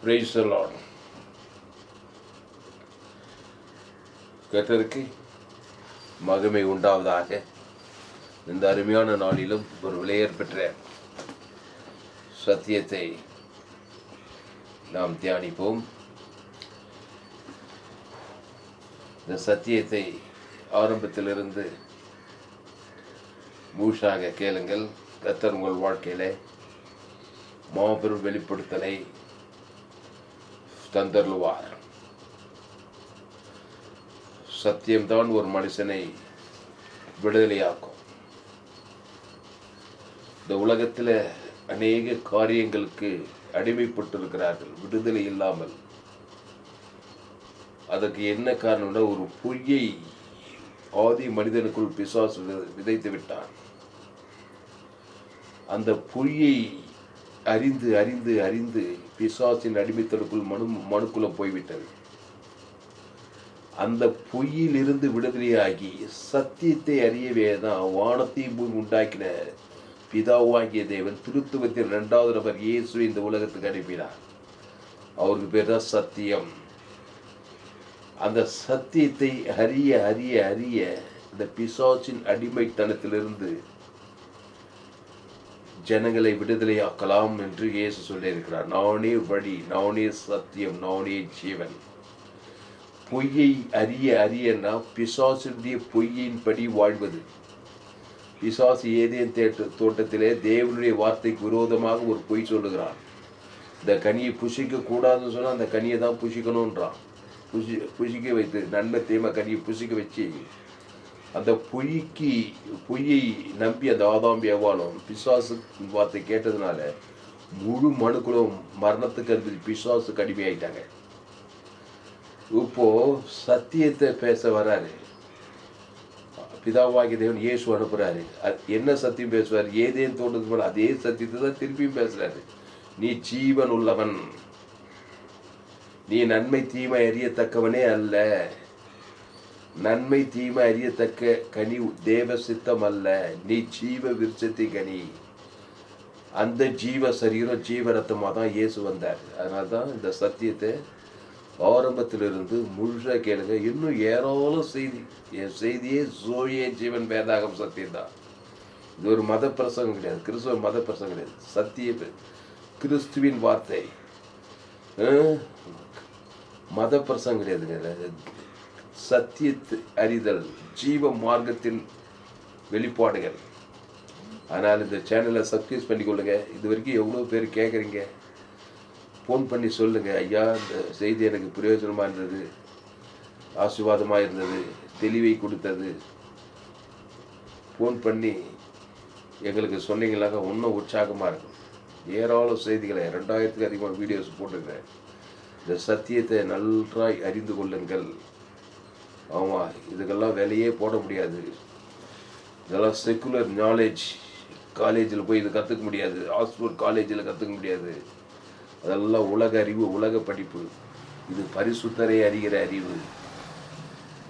Praise the Lord. கர்த்தருக்கு மகிமை உண்டாவதாக. இந்த அருமையான நாளிலும் ஒரு விலையேற பெற்ற சத்தியத்தை நாம் தியானிப்போம். இந்த சத்தியத்தை ஆரம்பத்திலிருந்து முழுசாக கேளுங்கள். கர்த்தர் உங்கள் வாழ்க்கையில மாபெரும் வெளிப்படுத்தலை தந்தருவார். சத்தியம்தான் ஒரு மனுஷனை விடுதலையாக்கும். இந்த உலகத்தில் அநேக காரியங்களுக்கு அடிமைப்பட்டிருக்கிறார்கள் விடுதலை இல்லாமல். அதற்கு என்ன காரணம்னா, ஒரு பொய்யை ஆதி மனிதனுக்குள் பிசாசு விதைத்து விட்டான். அந்த பொய்யை அறிந்து அறிந்து அறிந்து பிசாசின் அடிமைத்தலுக்குள் மனுக்குலம் போய்விட்டது. அந்த பொய்யில் இருந்து விடுதலையாகி சத்தியத்தை அறியவே தான் வானத்தையும் பூமி உண்டாக்கின பிதாவாகிய தேவன் திருத்துவத்தில் 2வது நபர் இயேசு இந்த உலகத்துக்கு அனுப்பினார். அவருக்கு பேர் தான் சத்தியம். அந்த சத்தியத்தை அறிய அறிய அறிய இந்த பிசாசின் அடிமைத்தனத்திலிருந்து ஜனங்களை விடுதலையாக்கலாம் என்று இயேசு சொல்லியிருக்கிறார். நானே வழி, நானே சத்தியம், நானே ஜீவன். பொய்யை அறிய அறியன்னா பிசாசுடைய பொய்யின்படி வாழ்வது. பிசாசு ஏதேன் தோட்டத்திலே தேவனுடைய வார்த்தைக்கு விரோதமாக ஒரு பொய் சொல்லுகிறான். இந்த கனியை புசிக்க கூடாதுன்னு சொன்னால் அந்த கனியை தான் புசிக்கணுன்றான். புசிக்க வைத்து நன்மை தீமை கனியை புசிக்க வச்சு அந்த பொய்யை நம்பி அந்த ஆதாம் ஏவாளும் பிசாசு வார்த்தை கேட்டதுனால முழு மனுக்குளும் மரணத்துக்கு அனுப்பி பிசாசுக்கு அடிமையாயிட்டாங்க. இப்போ சத்தியத்தை பேச வர்றாரு பிதாவாகிய தேவன். இயேசு அனுப்புறாரு. என்ன சத்தியம் பேசுவார்? ஏதேன் தோட்டத்துக்கு போல அதே சத்தியத்தை தான் திருப்பியும் பேசுறாரு. நீ ஜீவன் உள்ளவன், நீ நன்மை தீமை அறியத்தக்கவனே அல்ல. நன்மை தீமை அறியத்தக்க கனி தேவ சித்தம் அல்ல, நீ ஜீவ விருட்சத்தை கனி. அந்த ஜீவ சரீரம் ஜீவ ரத்தமாக தான் இயேசு வந்தார். அதனால தான் இந்த சத்தியத்தை ஆரம்பத்திலிருந்து முழுசாக கேளுங்க. இன்னும் ஏராளம் செய்தி. என் செய்தியே ஜோயே ஜீவன் வேதாகம் சத்தியம் தான். இது ஒரு மத பிரசங்கம் கிடையாது, கிறிஸ்துவ மத பிரசங்கம் கிடையாது. சத்திய கிறிஸ்துவின் வார்த்தை, மத பிரசங்கம் கிடையாதுங்க. சத்தியத்தை அறிதல், ஜீவ மார்க்கத்தின் வெளிப்பாடுகள். அதனால் இந்த சேனலை சப்ஸ்கிரைப் பண்ணிக்கொள்ளுங்க. இது வரைக்கும் எவ்வளோ பேர் கேட்குறீங்க, ஃபோன் பண்ணி சொல்லுங்கள். ஐயா, இந்த செய்தி எனக்கு பிரயோஜனமாக இருந்தது, ஆசீர்வாதமாக இருந்தது, தெளிவை கொடுத்தது. ஃபோன் பண்ணி எங்களுக்கு சொன்னீங்களாக இன்னும் உற்சாகமாக இருக்கும். ஏராளம் செய்திகளை 2000க்கு அதிகமான வீடியோஸ் போட்டுருக்கிறேன். இந்த சத்தியத்தை நன்றாய் அறிந்து கொள்ளுங்கள். ஆமாம், இதுக்கெல்லாம் விலையே போட முடியாது. இதெல்லாம் செக்குலர் நாலேஜ். காலேஜில் போய் இது கற்றுக்க முடியாது, ஆக்ஸ்போர்ட் காலேஜில் கற்றுக்க முடியாது. அதெல்லாம் உலக அறிவு, உலக படிப்பு. இது பரிசுத்தரை அறிகிற அறிவு.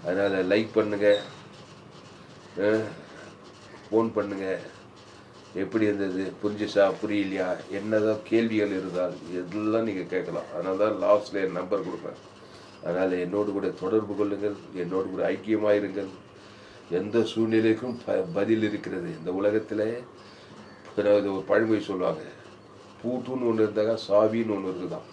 அதனால் லைக் பண்ணுங்கள், ஃபோன் பண்ணுங்கள். எப்படி இருந்தது, புரிஞ்சிச்சா புரியலையா, என்னதான் கேள்விகள் இருந்தால் இதெல்லாம் நீங்கள் கேட்கலாம். அதனால தான் லாஸ்ட்டில் என் நம்பர் கொடுப்பேன். அதனால் என்னோடு கூட தொடர்பு கொள்ளுங்கள், என்னோடு கூட ஐக்கியமாக இருங்கள். எந்த சூழ்நிலைக்கும் பதில் இருக்கிறது. இந்த உலகத்தில் ஒரு பழமொழி சொல்லுவாங்க, பூட்டுன்னு ஒன்று இருந்தாங்க சாவின்னு ஒன்று இருக்குதான்.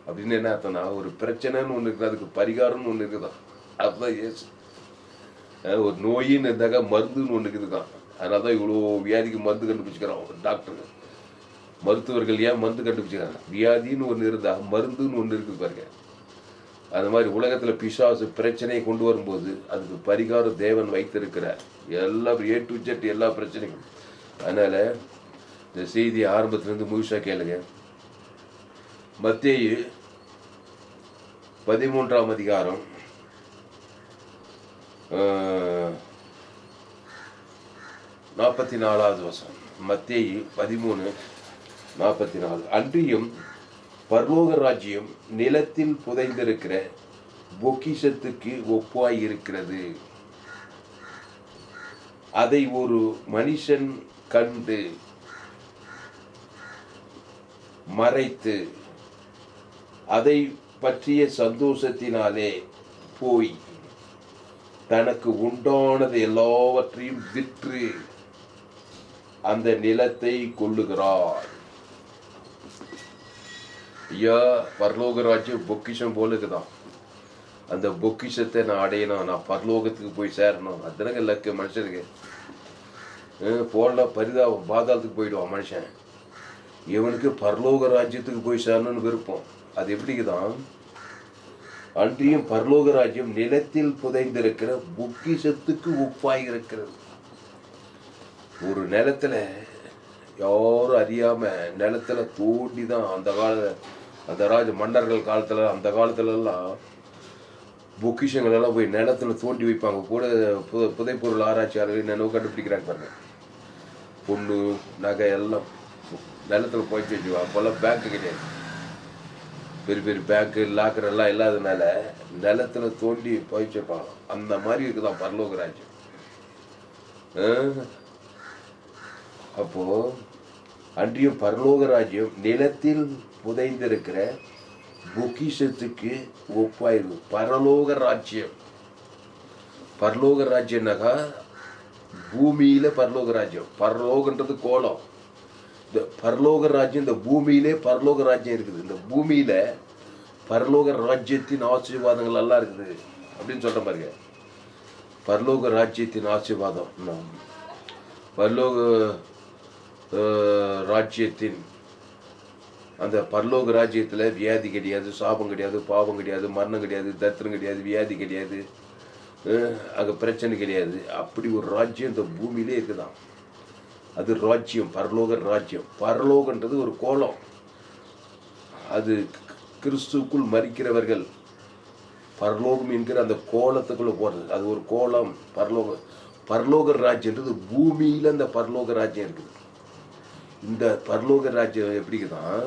அப்படின்னு என்ன அர்த்தம்னா, ஒரு பிரச்சனைன்னு ஒன்று இருக்குது, அதுக்கு பரிகாரம்னு ஒன்று இருக்குதான். அதுதான் ஏசு. ஒரு நோயின்னு இருந்தாங்க மருந்துன்னு ஒன்று இருக்குதுதான். அதனால தான் இவ்வளோ வியாதிக்கு மருந்து கண்டுபிடிச்சிக்கிறான் டாக்டருங்க, மருத்துவர்கள். ஏன் மருந்து கண்டுபிடிச்சிக்கிறாங்க? வியாதின்னு ஒன்று இருந்தால் மருந்துன்னு ஒன்று இருக்குது பாருங்க. அது மாதிரி உலகத்தில் பிசாசு பிரச்சனையை கொண்டு வரும்போது அதுக்கு பரிகாரம் தேவன் வைத்திருக்கிறார். எல்லா A to Z எல்லா பிரச்சனைக்கும். அதனால் இந்த செய்தி ஆரம்பத்திலேருந்து முழுசாக கேளுங்க. மத்தேயு 13ஆம் அதிகாரம் 44வது வசனம். மத்தேயு 13:44. அன்றியும் பரலோக ராஜ்யம் நிலத்தில் புதைந்திருக்கிற பொக்கிஷத்துக்கு ஒப்பாய் இருக்கிறது. அதை ஒரு மனுஷன் கண்டு மறைத்து அதை பற்றிய சந்தோஷத்தினாலே போய் தனக்கு உண்டானது எல்லாவற்றையும் விற்று அந்த நிலத்தை கொள்ளுகிறார். ஐயா, பரலோக ராஜ்யம் பொக்கிஷம் போல இருக்குதான். அந்த பொக்கிஷத்தை நான் அடையணும், நான் பரலோகத்துக்கு போய் சேரணும். அதுதானங்க லக்கு மனுஷனுக்கு. போடலாம் பரிதாபம், பாதாளத்துக்கு போயிடுவான் மனுஷன். இவனுக்கு பரலோக ராஜ்யத்துக்கு போய் சேரணும்னு விருப்பம். அது எப்படிக்குதான்? அன்றியும் பரலோக ராஜ்யம் நிலத்தில் புதைந்திருக்கிற பொக்கிஷத்துக்கு ஒப்பாய் இருக்கிறது. ஒரு நிலத்துல யாரும் அறியாம நிலத்துல தோண்டி தான் அந்த மன்னர்கள் காலத்துல, அந்த காலத்துல எல்லாம் பொக்கிஷங்கள் எல்லாம் போய் நிலத்துல தோண்டி வைப்பாங்க. கூட புதைப்பொருள் ஆராய்ச்சியாளர்கள் என்னென்ன கண்டுபிடிக்கிறாங்க பாருங்க. பொண்ணு நகை எல்லாம் நிலத்துல போய் வச்சுவா. அப்போல்லாம் பேங்க்கு கிடையாது, பெரிய பெரிய பேங்க்கு லாக்கர் எல்லாம் இல்லாததுனால நிலத்துல தோண்டி போயிச்சு வைப்பாங்க. அந்த மாதிரி இருக்குதான் பரலோக ராஜ்யம். அப்போ அன்றியும் பரலோக ராஜ்யம் நிலத்தில் புதைந்திருக்கிற பொக்கிஷத்துக்கு ஒப்பாயிருக்கு. பரலோக ராஜ்யம், பரலோக ராஜ்யம்னாக்கா பூமியில பரலோக ராஜ்யம். பரலோகன்றது கோலம். இந்த பரலோக ராஜ்யம், இந்த பூமியிலே பரலோக ராஜ்யம் இருக்குது. இந்த பூமியில பரலோக ராஜ்யத்தின் ஆசீர்வாதங்கள் எல்லாம் இருக்குது அப்படின்னு சொல்ற பாருங்க. பரலோக ராஜ்யத்தின் ஆசீர்வாதம், பரலோக ராஜ்யத்தின் அந்த பரலோக ராஜ்யத்தில் வியாதி கிடையாது, சாபம் கிடையாது, பாவம் கிடையாது, மரணம் கிடையாது, தரித்திரம் கிடையாது, வியாதி கிடையாது, அங்கே பிரச்சனை கிடையாது. அப்படி ஒரு ராஜ்யம் இந்த பூமியிலே இருக்குதான். அது ராஜ்யம், பரலோக ராஜ்யம். பரலோகன்றது ஒரு கோலம். அது கிறிஸ்துக்குள் மரிக்கிறவர்கள் பரலோகம் என்கிற அந்த கோலத்துக்குள்ள போறது. அது ஒரு கோலம். பரலோக ராஜ்யன்றது பூமியில அந்த பரலோக ராஜ்யம் இருக்குது. இந்த பரலோக ராஜ்யம் எப்படிக்குதான்?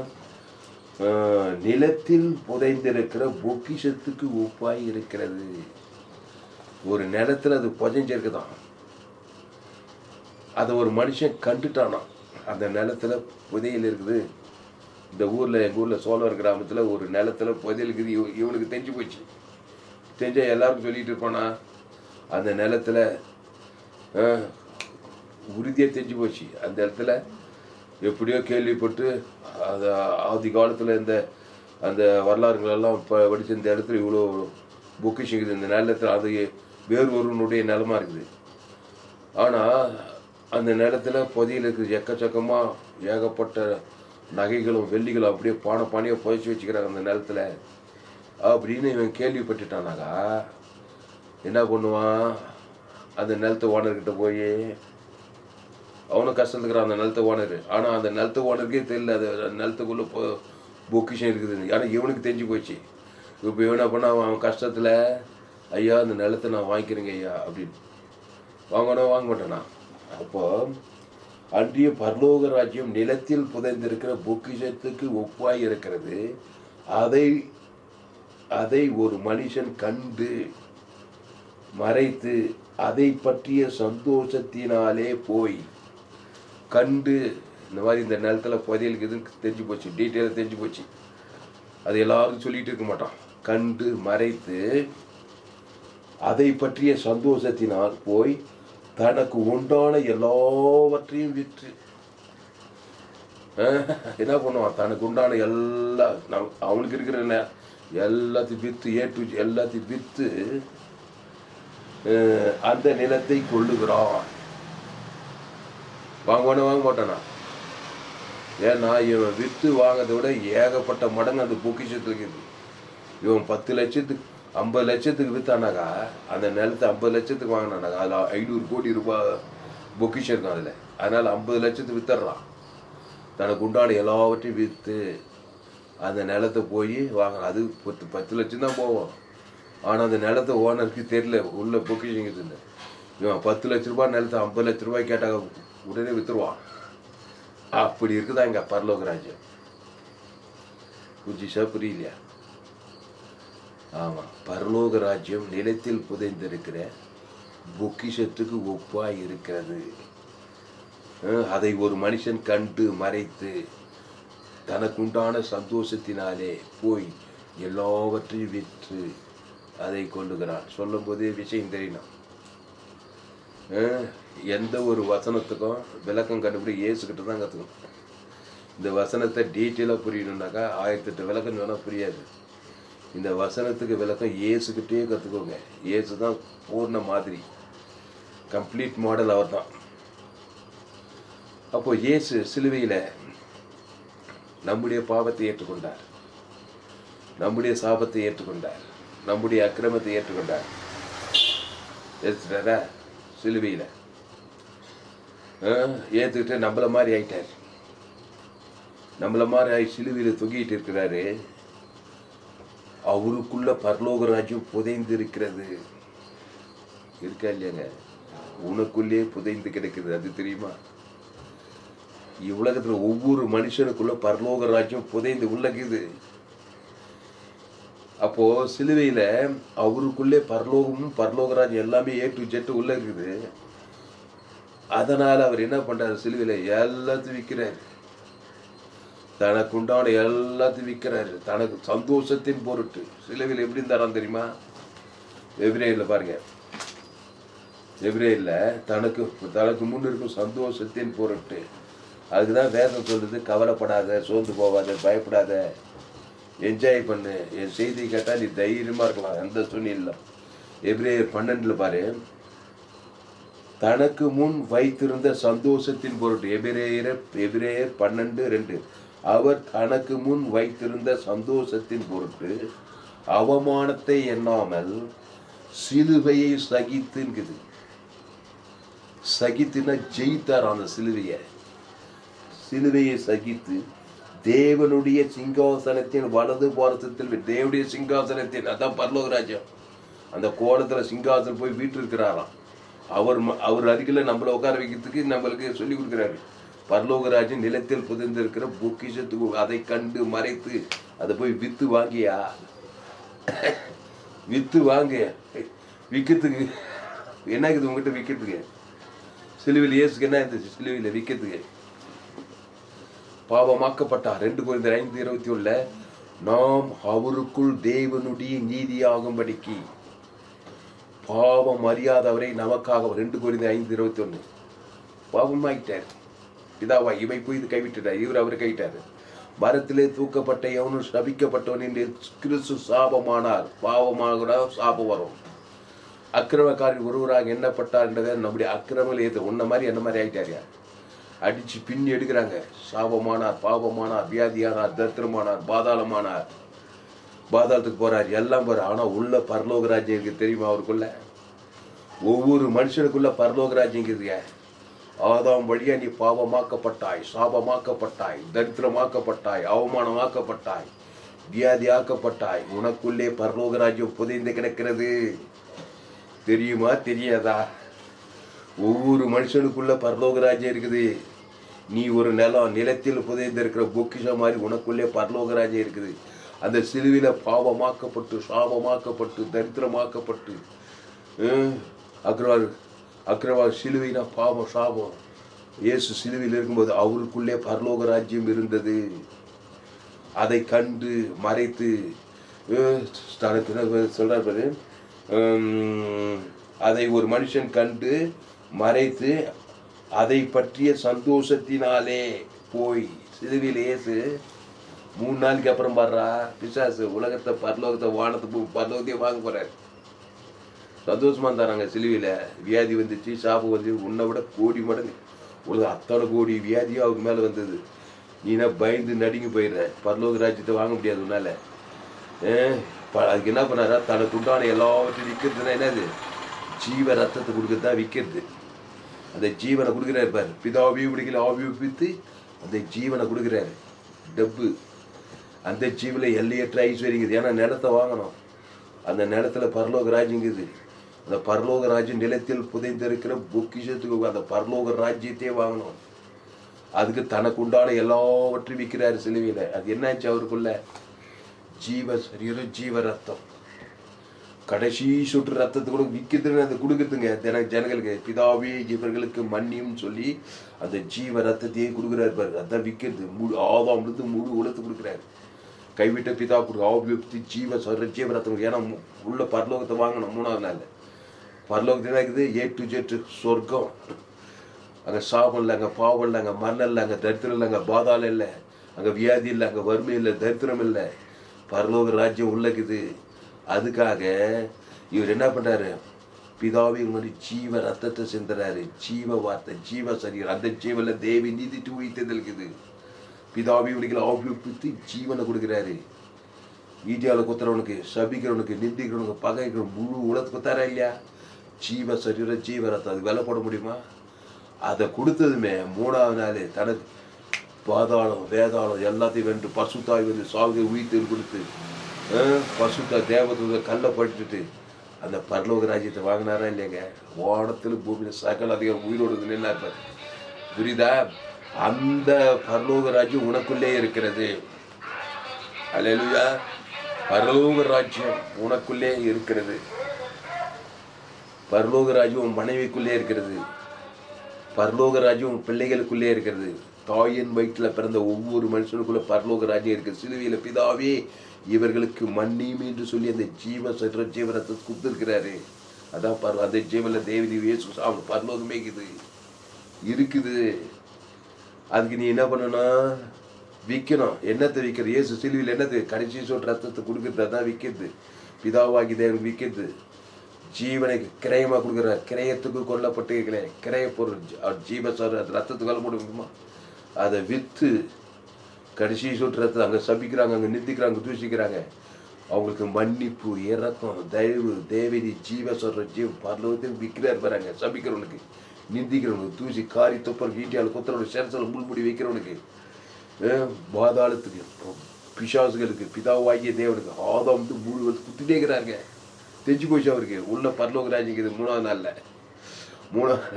நிலத்தில் புதைந்திருக்கிற பொக்கிஷத்துக்கு ஒப்பாய் இருக்கிறது. ஒரு நிலத்துல அது புதைஞ்சிருக்குதான். அதை ஒரு மனுஷன் கண்டுட்டானா. அந்த நிலத்துல புதையல் இருக்குது. இந்த ஊர்ல, எங்க ஊர்ல சோழர் கிராமத்துல ஒரு நிலத்துல புதையல் இருக்குது. இவனுக்கு தெரிஞ்சு போச்சு. தெரிஞ்சா எல்லாருக்கும் சொல்லிட்டு இருப்பானா? அந்த நிலத்துல உறுதியாக தெரிஞ்சு போச்சு. அந்த இடத்துல எப்படியோ கேள்விப்பட்டு அது ஆதி காலத்தில் அந்த வரலாறுகளெல்லாம் இப்போ படித்து இந்த இடத்துல இவ்வளோ பொக்கிஷம் இருக்குது. இந்த நிலத்தில் அது வேறு ஒருவனுடைய நிலமா இருக்குது. ஆனால் அந்த நிலத்தில் புதையல் இருக்குது. எக்கச்சக்கமாக ஏகப்பட்ட நகைகளும் வெள்ளிகளும் அப்படியே பானையாக புதைச்சி வச்சுக்கிறாங்க அந்த நிலத்தில் அப்படின்னு இவன் கேள்விப்பட்டுட்டானாக்கா என்ன பண்ணுவான்? அந்த நிலத்து ஓனர்கிட்ட போய், அவனும் கஷ்டத்துக்குறான் அந்த நிலத்து ஓனர். ஆனால் அந்த நிலத்து ஓனருக்கே தெரியல அது நிலத்துக்குள்ளே பொக்கிஷம் இருக்குது. ஆனால் இவனுக்கு தெரிஞ்சு போச்சு. இப்போ இவனா பண்ண அவன் கஷ்டத்தில், ஐயா அந்த நிலத்தை நான் வாங்கிக்கிறேங்க ஐயா அப்படின்னு. வாங்க மாட்டேனா? அப்போ அன்றிய பரலோக ராஜ்யம் நிலத்தில் புதைந்திருக்கிற பொக்கிஷத்துக்கு ஒப்பாய் இருக்கிறது. அதை ஒரு மனுஷன் கண்டு மறைத்து அதை பற்றிய சந்தோஷத்தினாலே போய் கண்டு, இந்த மாதிரி இந்த நிலத்தில் புதையலுக்கு எதுன்னு தெரிஞ்சு போச்சு, டீட்டெயிலாக தெரிஞ்சு போச்சு. அது எல்லாரும் சொல்லிட்டு இருக்க மாட்டான். கண்டு மறைத்து அதை பற்றிய சந்தோஷத்தினால் போய் தனக்கு உண்டான எல்லாவற்றையும் விற்று என்ன பண்ணுவான்? தனக்கு உண்டான அவனுக்கு இருக்கிற எல்லாத்தையும் விற்று, எல்லாத்தையும் விற்று அந்த நிலத்தை கொள்ளுகிறான். வாங்க மாட்டானா? ஏன்னா இவன் விற்று வாங்கிறத விட ஏகப்பட்ட மடங்கு அந்த பொக்கிஷத்துக்கு இருக்குது. இவன் 10 லட்சத்துக்கு 50 லட்சத்துக்கு விற்றானாக்கா, அந்த நிலத்தை 50 லட்சத்துக்கு வாங்கினானாக்கா அதில் 500 கோடி ரூபாய் பொக்கிஷம் இருக்கும் அதில். அதனால் 50 லட்சத்துக்கு வித்துடுறான். தனக்கு உண்டான எல்லாவற்றையும் விற்று அந்த நிலத்தை போய் வாங்க. அது 10 லட்சம் தான் போவோம். ஆனால் அந்த நிலத்தை ஓனருக்கு தெரியல உள்ள பொக்கிஷம் இருக்குதுன்னு. இவன் 10 லட்ச ரூபாய் நிலத்தை 50 லட்ச ரூபாய் கேட்டாங்க உடனே வித்துருவான். அப்படி இருக்குதா இங்க பரலோக ராஜ்யம். புரிஞ்சுச்சா? புரியலையா? ஆமா, பரலோக ராஜ்யம் நிலத்தில் புதைந்திருக்கிற பொக்கிஷத்துக்கு ஒப்பாய் இருக்கிறது. அதை ஒரு மனுஷன் கண்டு மறைத்து தனக்குண்டான சந்தோஷத்தினாலே போய் எல்லாவற்றையும் விற்று அதை கொள்ளுகிறான். சொல்லும் போதே விஷயம் தெரியணும். எந்த ஒரு வசனத்துக்கும் விளக்கம் கண்டுபிடி இயேசுக்கிட்ட தான் கற்றுக்கணும். இந்த வசனத்தை டீட்டெயிலாக புரியணுன்னாக்கா 1008 விளக்கம் வேணால் புரியாது. இந்த வசனத்துக்கு விளக்கம் இயேசுக்கிட்டே கற்றுக்கோங்க. இயேசு தான் பூர்ண மாதிரி, கம்ப்ளீட் மாடல் அவர் தான். அப்போது இயேசு சிலுவையில் நம்முடைய பாவத்தை ஏற்றுக்கொண்டார், நம்முடைய சாபத்தை ஏற்றுக்கொண்டார், நம்முடைய அக்கிரமத்தை ஏற்றுக்கொண்டார். ஏற்றுட்டாரா? சிலுவையில் ஏற்றுக்கிட்டு நம்மளை மாதிரி ஆயிட்டார். நம்மளை மாதிரி ஆகி சிலுவையில் தொங்கிட்டு இருக்கிறாரு. அவருக்குள்ள பரலோக ராஜ்யம் புதைந்து இருக்கிறது. இருக்கா இல்லையாங்க? உனக்குள்ளே புதைந்து கிடைக்கிறது. அது தெரியுமா? இவ்வுலகத்தில் ஒவ்வொரு மனுஷனுக்குள்ள பரலோக ராஜ்யம் புதைந்து உள்ளக்குது. அப்போ சிலுவையில் அவருக்குள்ளே பரலோகமும் பரலோக ராஜ்யம் எல்லாமே A to Z உள்ள இருக்குது. அதனால அவர் என்ன பண்றாரு? சிலுவையில் எல்லாத்தையும் விற்கிறாரு. தனக்கு உண்டான எல்லாத்தையும் விற்கிறாரு. தனக்கு சந்தோஷத்தின் பொருட்டு சிலுவையில் எப்படி இருந்தாராம் தெரியுமா? எபிரேயரில் பாருங்க, எபிரேயரில் தனக்கு முன் இருக்கும் சந்தோஷத்தின் பொருட்டு. அதுக்குதான் வேதம் சொல்றது, கவலைப்படாத, சோர்ந்து போகாத, பயப்படாத, என்ஜாய் பண்ணு. என் செய்தி கேட்டால் நீ தைரியமாக இருக்கலாம், எந்த சூழ்நிலை. எபிரேயர் 12 பாரு, தனக்கு முன் வைத்திருந்த சந்தோஷத்தின் பொருட்டு. எபிரேயர் 12:2. அவர் தனக்கு முன் வைத்திருந்த சந்தோஷத்தின் பொருட்டு அவமானத்தை எண்ணாமல் சிலுவையை சகித்துங்குது. சகித்துனா ஜெயித்தார். அந்த சிலுவையை சகித்து தேவனுடைய சிங்காசனத்தின் வலது பாரசத்தில், தேவனுடைய சிங்காசனத்தின், அதான் பரலோக ராஜ்யம், அந்த கோலத்தில் சிங்காசனம் போய் வீட்டு இருக்கிறாராம். அவர் அருகில் நம்மளை உட்கார வைக்கிறதுக்கு நம்மளுக்கு சொல்லி கொடுக்குறாரு. பரலோக ராஜ்யம் நிலத்தில் புதைந்திருக்கிற பொக்கிஷத்துக்கு அதை கண்டு மறைத்து அதை போய் வித்து வாங்கியா, வித்து வாங்க. விற்கிறதுக்கு என்ன இருக்குது உங்ககிட்ட? விற்கிறதுக்கு சிலுவையில் இயேசுக்கு என்ன இருந்துச்சு? சிலுவையில் விற்கிறதுக்கு பாவமாக்கப்பட்டார். 2 Corinthians 5:21 நாம் அவருக்குள் தேவனுடைய நீதியாகும்படிக்கு பாவம் அறியாதவரை நமக்காக. 2 Corinthians 5:21 பாவமாயிட்டார். இதாவா இவை போய் இது கைவிட்டுட்டார், இவர் அவரை கைவிட்டார். மரத்திலே தூக்கப்பட்ட எவனும் சபிக்கப்பட்டவன் என்று கிறிஸ்து சாபமானார். பாவமாக சாபம் வரும். அக்கிரமக்காரி ஒருவராக எண்ணப்பட்டார் என்றதை நம்முடைய அக்கிரமங்கள் ஏற்று உன்ன மாதிரி என்ன மாதிரி ஆகிட்டாரியா? அடிச்சு பின்னி எடுக்கிறாங்க. சாபமானார், பாவமானார், வியாதியானார், தரித்திரமானார், பாதாளமானார், பாதாளத்துக்கு போறார், எல்லாம் போற. ஆனா உள்ள பரலோக ராஜ்யம் இருக்கு தெரியுமா? அவருக்குள்ள ஒவ்வொரு மனுஷனுக்குள்ள பரலோக ராஜ்யம் இருக்குதுங்க. ஆதாம் வழியா நீ பாவமாக்கப்பட்டாய், சாபமாக்கப்பட்டாய், தரித்திரமாக்கப்பட்டாய், அவமானமாக்கப்பட்டாய், வியாதியாக்கப்பட்டாய். உனக்குள்ளே பரலோக ராஜ்யம் புதைந்து கிடக்கிறது. தெரியுமா? தெரியாதா? ஒவ்வொரு மனுஷனுக்குள்ள பரலோக ராஜ்யம் இருக்குது. நீ ஒரு நிலத்தில் புதைந்திருக்கிற பொக்கிஷம் மாதிரி உனக்குள்ளே பரலோக ராஜ்யம் இருக்குது. அந்த சிலுவையில் பாவமாக்கப்பட்டு, சாபமாக்கப்பட்டு, தரித்திரமாக்கப்பட்டு, அக்ரவால் சிலுவைனா பாவம், சாபம். இயேசு சிலுவையில் இருக்கும்போது அவருக்குள்ளே பரலோக ராஜ்யம் இருந்தது. அதை கண்டு மறைத்து சொல்றாரு, அதை ஒரு மனுஷன் கண்டு மறைத்து அதை பற்றிய சந்தோஷத்தினாலே போய் சிலுவையில் இயேசு 3 நாளுக்கு அப்புறம் பாடுறா பிசாசு உலகத்தை, பரலோகத்தை, வானத்தை, பரலோகத்தையே வாங்க போறாரு. சந்தோஷமா இருந்தாராங்க. சிலுவையில் வியாதி வந்துச்சு, சாப்பு வந்து, உன்னை விட கோடி மடங்கு உலக அத்தனை கோடி வியாதியும் அவருக்கு மேலே வந்தது. நீனா பயந்து நடுங்கி போயிடுற. பரலோக ராஜ்யத்தை வாங்க முடியாது உன்னால. அதுக்கு என்ன பண்ணாரா? தனக்கு உண்டான எல்லாவற்றையும் விற்கிறதுனா என்னது? ஜீவ ரத்தத்தை கொடுக்கறது தான் விற்கிறது. அந்த ஜீவனை கொடுக்குறாரு பாரு. பிதாவையும் பிடிக்கல, ஆவியும் பித்து அந்த ஜீவனை கொடுக்குறாரு. டப்பு அந்த ஜீவில் எல்லையற்ற ஐஸ்வர்யங்குது. ஏன்னா நிலத்தை வாங்கணும். அந்த நிலத்துல பரலோக ராஜ்யங்குது. அந்த பரலோக ராஜ்யம் நிலத்தில் புதைந்திருக்கிற பொக்கிஷத்துக்கு அந்த பரலோக ராஜ்யத்தையே வாங்கணும். அதுக்கு தனக்கு உண்டான எல்லாவற்றையும் விற்கிறாரு சிலுவையில். அது என்னாச்சு? அவருக்குள்ள ஜீவ சரீரம், ஜீவ ரத்தம், கடைசி சுற்று ரத்தத்தை கூட விற்கிறதுன்னு அது கொடுக்குறதுங்க ஜனங்களுக்கு. பிதாவே இவர்களுக்கு மன்னியும் சொல்லி அந்த ஜீவ ரத்தத்தையே கொடுக்குறாரு பாரு. அதான் விற்கிறது. முழு ஆதாம்லேருந்து முழு உலகத்தை கொடுக்குறாரு. கைவிட்ட பிதா கொடுக்க ஆவியுக்தி ஜீவ ஜீவரத்தம். ஏன்னா உள்ள பரலோகத்தை வாங்கணும். 3ஆவது நாள் பரலோகத்தில் என்ன இருக்குது? A to Z சொர்க்கம். அங்கே சாபம் இல்லை, அங்கே பாவம் இல்லை, அங்கே மரணம் இல்லை, அங்கே தரித்திரம் இல்லை, அங்கே பாதாளம் இல்லை, அங்கே வியாதி இல்லை, அங்கே வறுமை இல்லை, தரித்திரம் இல்லை. பரலோக ராஜ்யம் உள்ளக்குது. அதுக்காக இவர் என்ன பண்ணுறாரு? பிதாவை முன்னாடி ஜீவ ரத்தத்தை சிந்துறாரு. ஜீவ வார்த்தை, ஜீவ சரீரம். அந்த ஜீவனில் தேவி நீதிட்டு உயிர்த்தெழுக்குது. பிதாவை உனக்கு ஆவியுக்தி ஜீவனை கொடுக்குறாரு. ஈட்டியால் குத்துறவனுக்கு, சபிக்கிறவனுக்கு, நிந்திக்கிறவனுக்கு, பகைக்கிறவனுக்கு, முழு உலகத்துக்கு தர இல்லையா? ஜீவ சரீரம், ஜீவ ரத்தம். அது விலை போட முடியுமா? அதை கொடுத்ததுமே 3ஆவது நாள் தனக்கு பாதாளம் வேதாளம் எல்லாத்தையும் வென்று பசுத்தாய் வந்து சாவுகை உயிர்த்து கொடுத்து பசுத்தா தேவதூத கல்லை பட்டுட்டு அந்த பரலோக ராஜ்யத்தை வாங்கினாரா இல்லைங்க? வானத்தில் பூமியில் சகல அதிகாரம் உயிரோடு நின்னா இருப்பார். புரியுதா? அந்த பரலோக ராஜ்யம் உனக்குள்ளே இருக்கிறது. அல்லேலூயா. பரலோக ராஜ்யம் உனக்குள்ளே இருக்கிறது. பரலோக ராஜ்யம் உன் மனைவிக்குள்ளே இருக்கிறது. பரலோக ராஜ்யம் உன் பிள்ளைகளுக்குள்ளே இருக்கிறது. தாயின் வயிற்றில் பிறந்த ஒவ்வொரு மனுஷனுக்குள்ள பரலோக ராஜ்யம் இருக்குது. சிலுவையில் பிதாவே இவர்களுக்கு மன்னியும் என்று சொல்லி அந்த ஜீவரத்தை கொடுத்துருக்கிறாரு. அதான் அந்த ஜீவனில் தேவதி இயேசு அவங்க பரலோகமே இருக்குது. அதுக்கு நீ என்ன பண்ணணும்? விற்கணும். என்னத்தை விற்கிற? இயேசு சிலுவையில் என்னது? கடைசி சொல் ரத்தத்தை கொடுக்குறது தான் விற்கிறது. பிதாவாகி தேவன் விற்கிறது. ஜீவனை கிரயமாக கொடுக்குற. கிரயத்துக்கு கொல்லப்பட்டு கிரய பொருள் ஜீவ ரத்தத்துக்கு கொல்ல முடியுமா? அதை விற்று கடைசி சொல் ரத்தத்தை அங்கே சபிக்கிறாங்க, அங்கே நிந்திக்கிறாங்க, தூசிக்கிறாங்க. அவங்களுக்கு மன்னிப்பு, இறக்கம், தயவு, தேவதி, ஜீவ பரலோகத்தையும் விற்கிறார் பாருங்க. சபிக்கிறவனுக்கு, நிந்திக்கிறவனுக்கு, தூசி காரி துப்பருக்கு, ஈட்டியால் குத்துறவனுக்கு, சேரத்தில் முள்முடி வைக்கிறவனுக்கு, பாதாளத்துக்கு, பிசாசுகளுக்கு, பிதாவாகிய தேவனுக்கு, ஆதாம் வந்து முழு குத்திட்டே இருக்கிறாங்க. தெரிஞ்சு போச்சு அவருக்கு. உள்ள பரலோக ராஜ்யம் 3ஆவது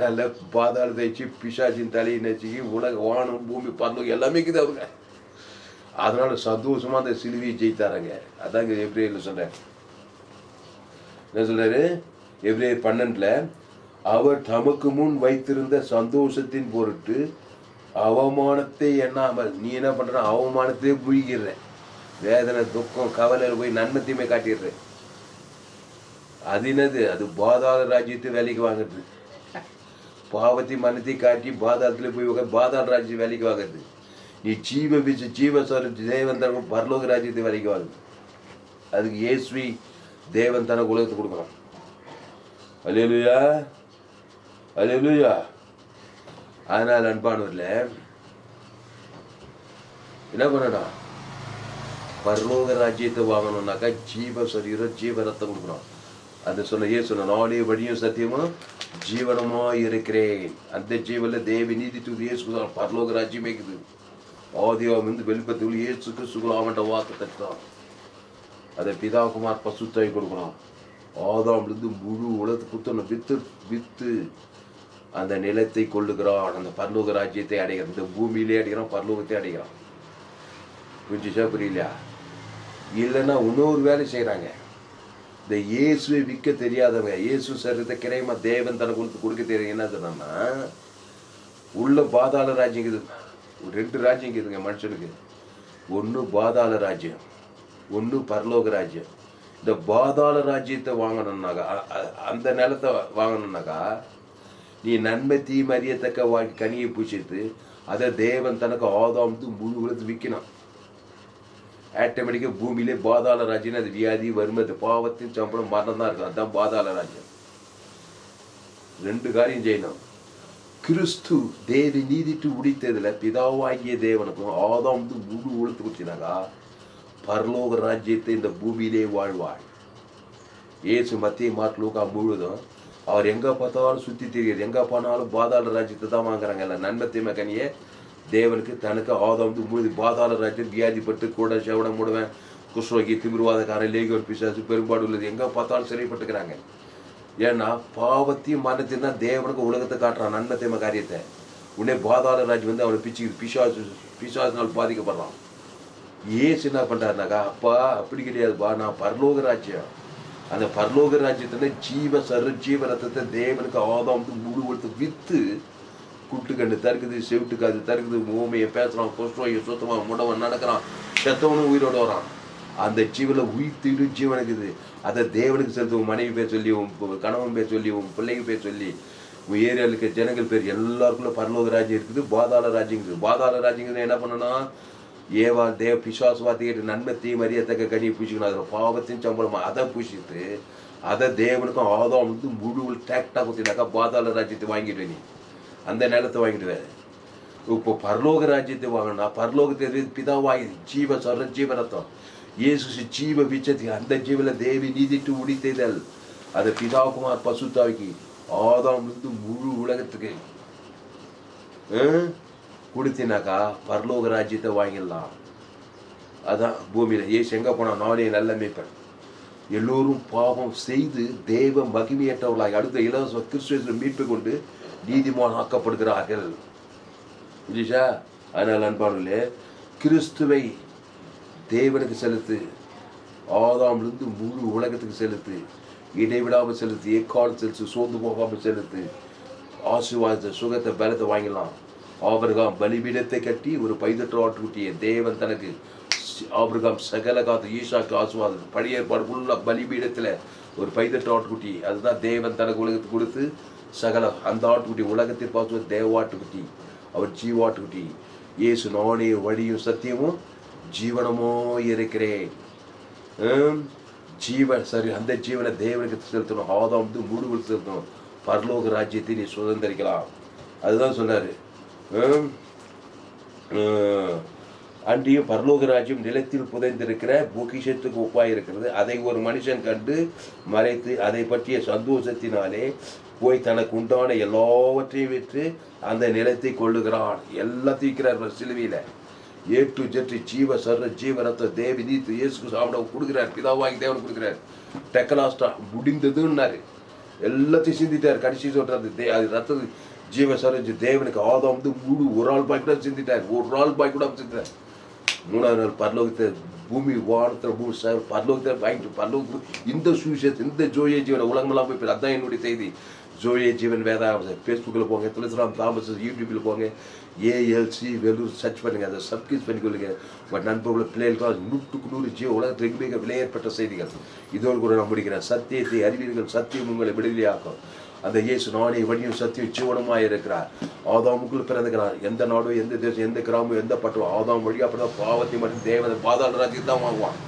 நாளில் பாதாளத்தை வச்சு பிசாசின் தலையை நச்சுக்கி உலக வானம் பூமி பரலோகம் எல்லாமே இருக்குது அவருங்க. அதனால சந்தோஷமா அந்த சிலுவையை ஜெயித்தாருங்க. அதாங்க எப்ரேயர்ல சொல்றேன். என்ன சொல்றாரு? எப்ரேயர் 12 அவர் தமக்கு முன் வைத்திருந்த சந்தோஷத்தின் பொருட்டு அவமானத்தை எண்ணாமல். நீ என்ன பண்ற? அவமானத்தையே புழிக்கிற. வேதனை, துக்கம், கவலையில் போய் நன்மத்தையுமே காட்டிடுற. அது என்னது? அது பாதாள ராஜ்யத்தை வேலைக்கு வாங்குறது. பாவத்தை மனத்தை காட்டி பாதாளத்தில் போய் பாதாள ராஜ்யம் வேலைக்கு வாங்குறது. நீ ஜீவஸ்வர தேவன் தனக்கு பரலோக ராஜ்யத்தை வேலைக்கு வாங்குது. அதுக்கு இயேசுவை தேவன் தனக்கு உலகத்தை கொடுக்குறான். அல்லேலூயா, அல்லேலூயா. அதனால் அன்பானவர்ல என்ன பண்ணணும்? பரலோக ராஜ்யத்தை வாங்கணும்னாக்கா ஜீவ சரீரம், ஜீவ ரத்தம் கொடுக்கணும். அது சொன்ன நானே வழியும் சத்தியமும் ஜீவனமா இருக்கிறேன். அந்த ஜீவனில் தேவி நீதி தூது இயேசு பரலோக ராஜ்யமே இருக்குது. ஆதியாகம் வந்து வெளிப்பத்துக்குள்ள இயேசுக்கு சுகுலாமன்ற வாக்கு தட்டான். அதை பிதாகுமார் பசுத்தாய் கொடுக்கணும். ஆதாம்லேருந்து முழு உலகத்தை புத்தனை வித்து அந்த நிலத்தை கொள்ளுகிறான். அந்த பரலோக ராஜ்யத்தை அடைகிறான். இந்த பூமியிலே அடைகிறான், பரலோகத்தை அடைகிறான். புரிஞ்சுச்சா? புரியலையா? இல்லைன்னா இன்னொரு வேலை செய்கிறாங்க. இந்த இயேசுவை விற்க தெரியாதவங்க, இயேசு சரீரத்தை கிரயமா தேவன் தனக்கு கொடுக்க தெரியும். என்ன சொன்னா, உள்ள பாதாள ராஜ்யம் இருக்குது. 2 ராஜ்யம் இருக்குதுங்க மனுஷனுக்கு. ஒன்று பாதாள ராஜ்யம், ஒன்று பரலோக ராஜ்யம். இந்த பாதாள ராஜ்யத்தை வாங்கணும்னாக்கா, அந்த நிலத்தை வாங்கணும்னாக்கா, நீ நன்மை தீமை அறியத்தக்க கனியை பூச்சித்து அதை தேவன் தனக்கு ஆதாம் முழு உலகத்து விற்கணும். ஆட்டோமேட்டிக்காக பூமியிலே பாதாள ராஜ்யம். அது வியாதி, வறுமை, பாவத்தின் சம்பளம், மரணம் தான் இருக்கும். அதுதான் பாதாள ராஜ்யம். 2 காரியம் செய்யணும். கிறிஸ்து தேவி நீதிட்டு உடித்ததுல பிதாவாகிய தேவனுக்கும் ஆதாம் முழு உலகத்து குச்சினாக்கா பரலோக ராஜ்யத்தை இந்த பூமியிலே வாழ்வாள். ஏசு மத்திய மார்க் முழுதும் அவர் எங்கே பார்த்தாலும் சுற்றி தெரியாது. எங்கே போனாலும் பாதாள ராஜ்யத்தை தான் வாங்குறாங்க. இல்லை நன்மை தீமை கனியை தேவனுக்கு தனக்கு ஆதாம் முழு பாதாள ராஜ்யம் வியாதிப்பட்டு கூட செவடம் முடுவேன், குஷ்ரோகி, திமிர்வாதக்காரன், லேகியோன் பிசாசு பெரும்பாடு உள்ளது. எங்கே பார்த்தாலும் சிறைப்பட்டுக்கிறாங்க. ஏன்னா பாவத்தையும் மரணத்தையும் தான் தேவனுக்கு உலகத்தை காட்டுறான். நன்மை தீமை காரியத்தை உடனே பாதாள ராஜ்யம் வந்து அவனை பிசாசினால் பாதிக்கப்படுறான். ஏசு என்ன பண்ணுறாருனாக்கா, அப்பா அப்படி கிடையாதுப்பா, நான் பரலோக ராஜ்யம். அந்த பரலோக ராஜ்யத்தில் ஜீவ ரத்தத்தை தேவனுக்கு ஆதாம் முழு கொடுத்து விற்று குட்டுக்கண்ணு தருக்குது, செவிட்டுக்காது தருக்குது, ஊமையை பேசுகிறான், கொஸ்ட்ரோயை சுத்தமாக முடவன் நடக்கிறான், செத்தவனும் உயிரோடு வரான். அந்த ஜீவனை உயிர்த்திட்டு ஜீவன் இருக்குது. அதை தேவனுக்கு செலுத்து. உன் மனைவி பேர் சொல்லி, உன் கணவன் பேர் சொல்லி, உன் பிள்ளைங்க பேர் சொல்லி, உன் ஏரியாவில் இருக்க ஜனங்கள் பேர் எல்லாருக்குள்ள பரலோக ராஜ்யம் இருக்குது, பாதாள ராஜ்யம் இருக்குது. பாதாள ராஜ்யங்கிறது என்ன பண்ணணும்? ஏவா தேவ பிசாசுவார்த்தை கேட்டு நன்மை தீமை அறியத்தக்க கனியை பூசிக்கணும். அதில் பாவத்தின் சம்பளம் அதை பூசிட்டு அதை தேவனுக்கும் ஆதாம் வந்து முழு டேக்டாக கொடுத்தினாக்கா பாதாள ராஜ்யத்தை வாங்கிட்டு நீ அந்த நிலத்தை வாங்கிடுவேன். இப்போ பரலோக ராஜ்யத்தை வாங்கினா பரலோகத்தை பிதாவாகி ஜீவ சொல்ற ஜீவரத்தம் இயேசு ஜீவ விச்சதி அந்த ஜீவன தேவி நீதிட்டு உடித்தேதல் அதை பிதாகுமார் பசுத்தாவிக்கு ஆதாம் இருந்து முழு உலகத்துக்கு கொடுத்தினாக்கா பரலோக ராஜ்யத்தை வாங்கிடலாம். அதான் பூமியில ஏசு எங்க போனா நானே நல்ல மேய்ப்பன். எல்லோரும் பாவம் செய்து தேவ மகிமையற்றவர்களாக அடுத்த இலவச கிறிஸ்துவ மீட்பை கொண்டு நீதிமான் ஆக்கப்படுகிறார்கள். புரியுதா? அதனால் அன்பானே கிறிஸ்துவை தேவனுக்கு செலுத்து, ஆதாமிலிருந்து முழு உலகத்துக்கு செலுத்து, இடைவிடாமல் செலுத்து, எக்கால் செலுத்து, சோர்ந்து போகாமல் செலுத்து. ஆசீர்வாதத்தை சுகத்தை பலத்தை வாங்கிடலாம். ஆபிரகாம் பலிபீடத்தை கட்டி ஒரு பைதற்ற ஆட்டுக்குட்டியை தேவன் தனக்கு ஆபிரகாம் சகல காத்து ஈசாக்கு ஆசீர்வாதம் பழைய ஏற்பாடு ஃபுல்லாக பலிபீடத்தில் ஒரு பைதற்ற ஆட்டுக்குட்டி அதுதான் தேவன் தனக்கு உலகத்துக்கு கொடுத்து சகல அந்த ஆட்டுக்குட்டி உலகத்தில் பார்த்து தேவாட்டுக்குட்டி அவர் ஜீவாட்டுக்குட்டி. இயேசு நானே வழியும் சத்தியமும் ஜீவனமோ இருக்கிறேன். ஜீவன் சரி அந்த ஜீவனை தேவனுக்கு செலுத்தணும். ஆதாம் வந்து முழுவதும் செலுத்தணும். பரலோக ராஜ்யத்தை நீ சுதந்திரிக்கலாம். அதுதான் சொன்னார். அன்றையும் பரலோக ராஜ்யம் நிலத்தில் புதைந்திருக்கிற பொக்கிஷத்துக்கு ஒப்பாக இருக்கிறது. அதை ஒரு மனுஷன் கண்டு மறைத்து அதை பற்றிய சந்தோஷத்தினாலே போய் தனக்கு உண்டான எல்லாவற்றையும் விற்று அந்த நிலத்தை கொள்ளுகிறான். எல்லாத்தையும் விற்கிறார் சிலுவையில். ஏ டு ஜெட் ஜீவ சர்ற ஜீவரத்தை தேவி நீத்து இயேசுக்கு சாப்பிட கொடுக்குறார். பிதாவாகி தேவன் கொடுக்குறார். டெக்கலாஸ்டா முடிந்ததுன்னாரு. எல்லாத்தையும் சிந்திட்டார். கடைசி சொல்றது அது ரத்த ஜீவ சரஞ்சு தேவனுக்கு ஆதாம் வந்து முழு ஒரு ஆள் பாய் கூட சிந்திட்டார். ஒரு ஆள் பாய் கூட சிந்திட்டார். மூணாவது நாள் பரலோகத்தை பூமி வானத்தில் பரலோகத்தை வாங்கிட்டு பரலோக இந்த சுவிசேஷம் இந்த ஜோயே ஜீவனை உலகமெல்லாம் போய் அதுதான் என்னுடைய செய்தி. ஜோயே ஜீவன் வேதாகம் ஃபேஸ்புக்கில் போங்க, துளசிராம் தாமஸ் யூடியூப்பில் போங்க, ஏஎல்சி வெலூர் சர்ச் பண்ணுங்க, அதை சப்ஸ்கிரைப் பண்ணிக்கொள்ளுங்க. பட் நண்பர்கள் பிள்ளைகளுக்கு 100% ஜீவ உலகத்தில் மிக விலையேற்பட்ட செய்திகள். இதோடு கூட நான் முடிக்கிறேன். சத்தியத்தை அறிவீர்கள், சத்தியம் உங்களை விடுதலையாக்கும். அந்த இயேசு நானே வழியும் சத்தியம் ஜீவனமாக இருக்கிறார். ஆதாமுக்குள் பிறந்துக்கிறார். எந்த நாடோ எந்த தேசம் எந்த கிராமம் எந்த பட்டோ ஆதாம் வழியாக அப்படிதான் பாவத்தை மட்டும் தேவதை பாதாள ராஜ்யத்தை தான் வாங்குவான்.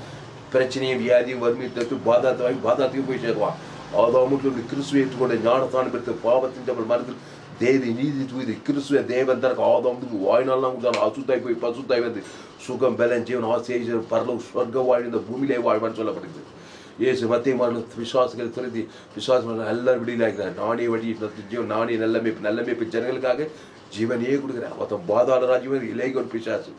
பிரச்சனையும் வியாதியும் வறுமையும் தட்டு பாதாளத்தை வாங்கி பாதாளத்துக்கு போய் சேருவான். ஆதாமுக்குள் கிறிஸ்துவை ஏற்றுக்கொண்ட ஞானத்தான பெற்று பாவத்தின் தமிழ் மனதில் தேவி நீதி தூது கிறிஸ்துவ தேவன் தனக்கு ஆதாமுக்கு வாய்நாள்லாம் கொடுத்தாங்க. அசுத்தாய் போய் பசுத்தாய் வந்து சுகம் பலன் ஜீவன் ஆசை பரலோ சொர்க்க வாழ்ந்த பூமியிலே வாழ்வான்னு சொல்லப்படுது. இயேசு மத்திய மாநில விசுவாசிகள் துறைதி விசுவாசம் எல்லாரும் விடுதலாகிறார். நானே வழி ஜீவன் நானே நல்ல மேய்ப்பு ஜனங்களுக்காக ஜீவனையே கொடுக்குறேன். மொத்தம் பாதாள ராஜ்யம் இலைகோன் பிசாசு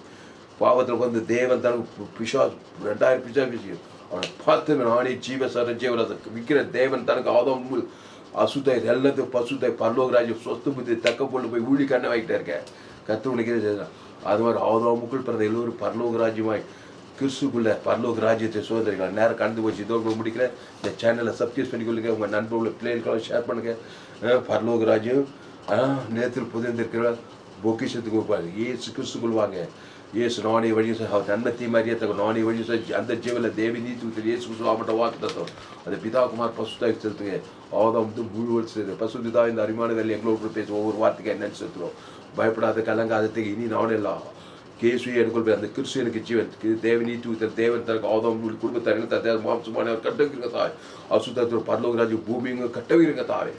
பாவத்தில் வந்து தேவன் தனக்கு பிசாசு 2000 பிசாசு அவனை பார்த்து நானே ஜீவ சர ஜீவனை விற்கிற தேவன் தனக்கு ஆதம் அசுத்தாய் எல்லாத்தையும் பசுத்தாய் பரலோக ராஜ்யம் சொத்து புத்தி தக்க பொண்ணு போய் ஊழி கண்ணை வாங்கிட்டே இருக்கேன். கற்றுவனுக்கு அது மாதிரி ஆதாமுக்குள் பிறந்த எல்லோரும் பரலோக ராஜ்யமாய் கிறிஸ்துக்குள்ள பரலோக ராஜ்யத்தை சுதந்திரிக்கலாம். நேரம் கடந்து போச்சு. இதோடு முடிக்கல. இந்த சேனலை சப்ஸ்கிரைப் பண்ணிக்கொள்ளுங்க. உங்கள் நண்பர்களை பிள்ளைகளுக்கெல்லாம் ஷேர் பண்ணுங்கள். பரலோக ராஜ்யம் நேரத்தில் புதிர்ந்திருக்கிற பொக்கிஷத்துக்கு வைப்பாங்க. ஏசு கிறிஸ்துக்குள் வாங்க. இயேசு நானே வழி அவர் நன்மத்தி மாதிரியே தகும் நானே வழி அந்த ஜீவனில் தேவி நீத்து இயேசு கிறிஸ்துவாப்பட்ட வாக்கு தத்துவம் அது பிதாகுமார் பசுத்தாய் செலுத்துங்க. ஆதாம் வந்து முழுவல் செலுத்து பசுதா இந்த அரிமானதில் எங்களோட பேச ஒவ்வொரு வார்த்தைக்கு என்னன்னு செலுத்துறோம். பயப்படாத கலங்காதத்துக்கு இனி நானே எல்லாம் கேசுவை எடுக்கொள் அந்த கிறிஸ்துவனுக்கு ஜீவன் தேவ நீத்து தேவன் தனக்கு ஆதாம் குடும்பத்தார் மாம்சமான கட்டவிருங்க தாய் அசுத்தத்தில் பரலோக ராஜ்யம் பூமிங்க கட்டவிருங்க தாய்.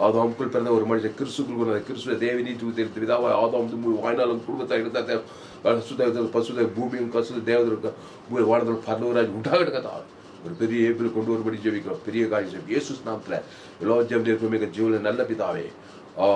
ஆதாமுக்குள் பிறந்த ஒரு மனுஷன் கிறிஸ்துக்குள் கிறிஸ்துவ தேவ நீத்து தெரிவித்து விதாவாய் ஆதாம் வந்து வாய்நாளும் குடும்பத்தார் எடுத்தார் சுத்த பசுத பூமியும் கசு தேவதற்கு வாழ்ந்த பரலோக ராஜ்யம் உண்டாகிடுங்க தாய். ஒரு பெரிய ஏப்பில் கொண்டு வரும்படி ஜெபிக்கிறோம். பெரிய காரியம் இயேசு நாமத்தில் எல்லா ஜெபம் மிக ஜீவனில் நல்ல பிதாவே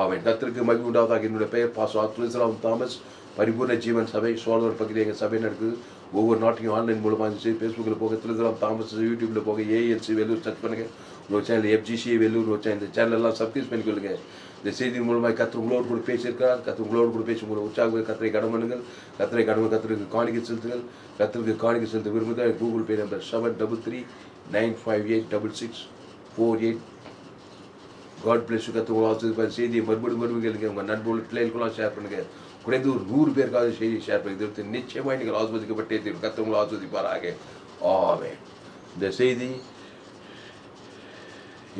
அவன் கத்திற்கு மகிழ்ச்சி உண்டாவதாக. என்னுடைய பெயர் பாஸ் துளசிராம் தாமஸ். பரிபூர்ண ஜீவன் சபை சோழர் பகுதியில் எங்கள் சபை நடக்குது. ஒவ்வொரு நாட்டையும் ஆன்லைன் மூலமாக இருந்துச்சு. ஃபேஸ்புக்கில் போக துளசிராம் தாமஸ், யூடியூப்பில் போக ஏஎல்சி வெல்லூர் சர்ச் பண்ணுங்கள். உங்கள் சேனல் FGC வெல்லூர் ஒரு சேனல் இந்த சேனலெல்லாம் சப்ஸ்கிரைப் பண்ணிக்கொள்ளுங்க. இந்த செய்தி மூலமாக கத்திர உங்களோடு கூட பேசியிருக்கிறார். கத்திர உங்களோடு கூட பேசி உங்களை உற்சாக கத்திரை கடன் பண்ணுங்கள். கத்திரை கடன் கத்திரிக்கு காணிக்கை செலுத்துங்கள். கத்திரிக்கு காணிக்கை செலுத்த விரும்புகிறேன். Google Pay number 7339586648. God bless you. கத்திர செய்தியை மறுபடியும் கேளுங்க. உங்கள் நண்பர்கள் பிள்ளைகளுக்கெல்லாம் ஷேர் பண்ணுங்கள். குறைந்து ஒரு 100 பேருக்காவது செய்தி ஷேர் பண்ணி நிச்சயமாக நீங்கள் ஆஸ்வதிக்கப்பட்டே தீரும். கர்த்தர் உங்களை ஆஸ்வதிப்பாராக. ஆமென். இந்த செய்தி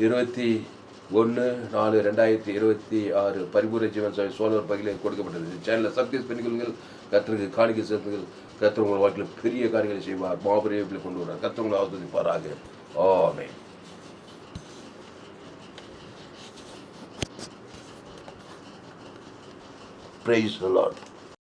21/4/2026 பரிபூர்ண ஜீவன் சபை சோழர் பகுதியில் கொடுக்கப்பட்டது. சேனலை சப்ஸ்கிரைப் பண்ணிக்கொள்ளுங்கள். கர்த்தருக்கு காணிக்கை செலுத்துங்கள். கர்த்தர் உங்கள் வாழ்க்கையில் பெரிய காரியங்களை செய்வார். மாபெரிய கொண்டு வருவார். கர்த்தர் உங்களை ஆஸ்வதிப்பாராக. ஆமென். Praise the Lord.